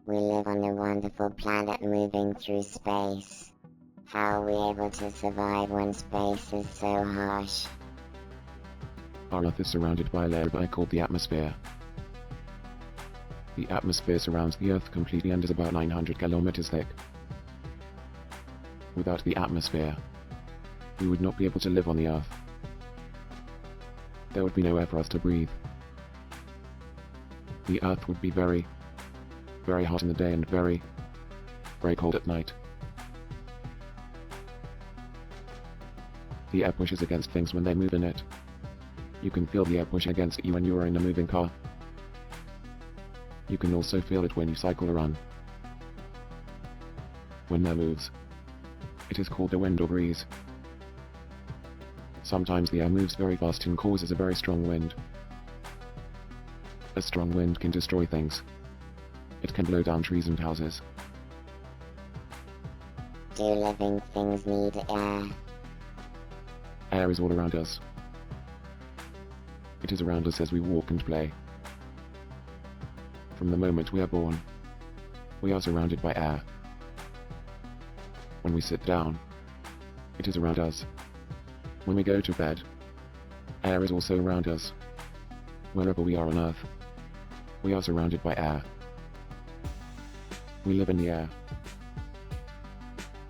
We live on a wonderful planet moving through space. How are we able to survive when space is so harsh? Our Earth is surrounded by a layer of air called the atmosphere. The atmosphere surrounds the Earth completely and is about 900 kilometers thick. Without the atmosphere, we would not be able to live on the Earth. There would be no air for us to breathe. The Earth would be very, very hot in the day and very, very cold at night. The air pushes against things when they move in it. You can feel the air pushing against you when you are in a moving car. You can also feel it when you cycle or run. When air moves, it is called a wind or breeze. Sometimes the air moves very fast and causes a very strong wind. A strong wind can destroy things. It can blow down trees and houses. Do living things need air? Air is all around us. It is around us as we walk and play. From the moment we are born, we are surrounded by air. When we sit down, it is around us. When we go to bed, air is also around us. Wherever we are on Earth, we are surrounded by air. We live in the air.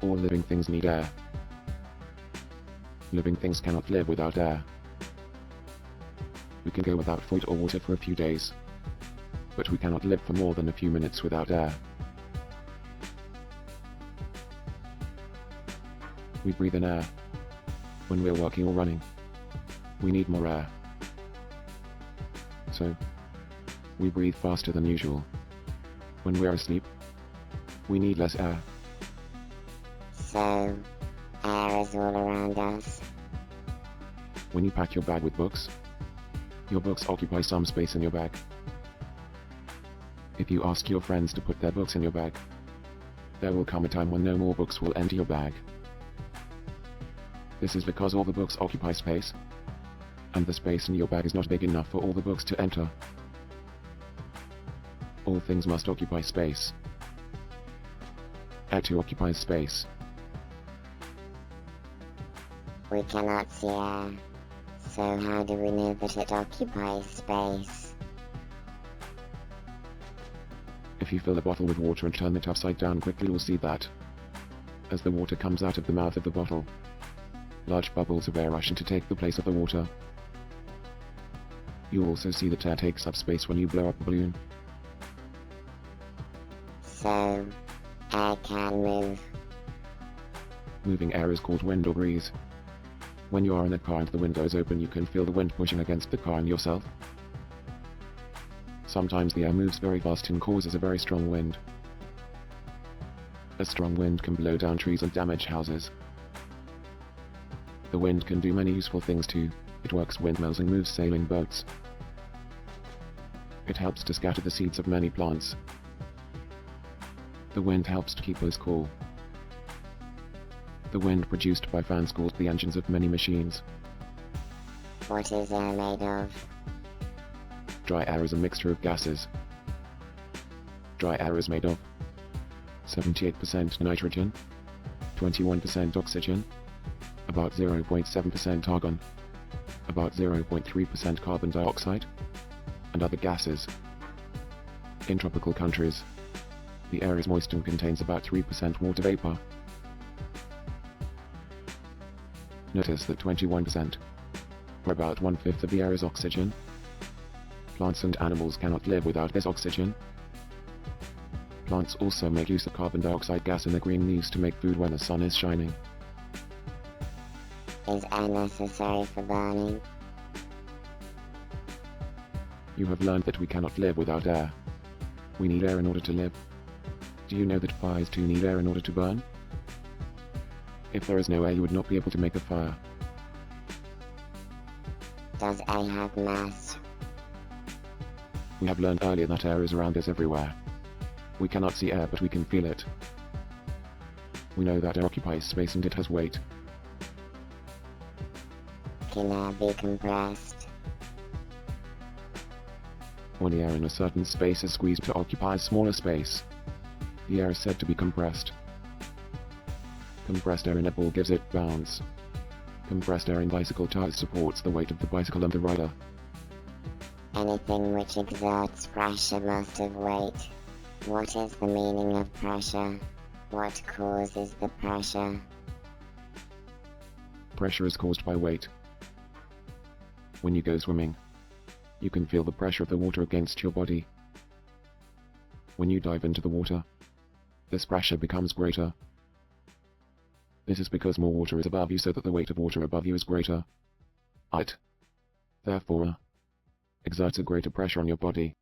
All living things need air. Living things cannot live without air. We can go without food or water for a few days, but we cannot live for more than a few minutes without air. We breathe in air. When we're walking or running, we need more air. So, we breathe faster than usual. When we're asleep, we need less air. So, air is all around us. When you pack your bag with books, your books occupy some space in your bag. If you ask your friends to put their books in your bag, there will come a time when no more books will enter your bag. This is because all the books occupy space, and the space in your bag is not big enough for all the books to enter. All things must occupy space. Air too occupies space. We cannot see air. So how do we know that it occupies space? If you fill a bottle with water and turn it upside down quickly, you'll see that, as the water comes out of the mouth of the bottle, large bubbles of air rush in to take the place of the water. You'll also see that air takes up space when you blow up a balloon. So, air can move. Moving air is called wind or breeze. When you are in a car and the window is open, you can feel the wind pushing against the car and yourself. Sometimes the air moves very fast and causes a very strong wind. A strong wind can blow down trees and damage houses. The wind can do many useful things too. It works windmills and moves sailing boats. It helps to scatter the seeds of many plants. The wind helps to keep us cool. The wind produced by fans cools the engines of many machines. What is air made of? Dry air is a mixture of gases. Dry air is made of 78% nitrogen, 21% oxygen, about 0.7% argon, about 0.3% carbon dioxide, and other gases. In tropical countries, the air is moist and contains about 3% water vapor. Notice that 21%, or about 1/5 of the air, is oxygen. Plants and animals cannot live without this oxygen. Plants also make use of carbon dioxide gas in the green leaves to make food when the sun is shining. Is air necessary for burning? You have learned that we cannot live without air. We need air in order to live. Do you know that fires too need air in order to burn? If there is no air, you would not be able to make a fire. Does air have mass? We have learned earlier that air is around us everywhere. We cannot see air, but we can feel it. We know that air occupies space and it has weight. Can air be compressed? When the air in a certain space is squeezed to occupy a smaller space, The air is said to be compressed. Compressed air in a ball gives it bounce. Compressed air in bicycle tires supports the weight of the bicycle and the rider. Anything which exerts pressure must have weight. What is the meaning of pressure? What causes the pressure? Pressure is caused by weight. When you go swimming, you can feel the pressure of the water against your body. When you dive into the water, this pressure becomes greater. This is because more water is above you, so that the weight of water above you is greater. It, therefore, exerts a greater pressure on your body.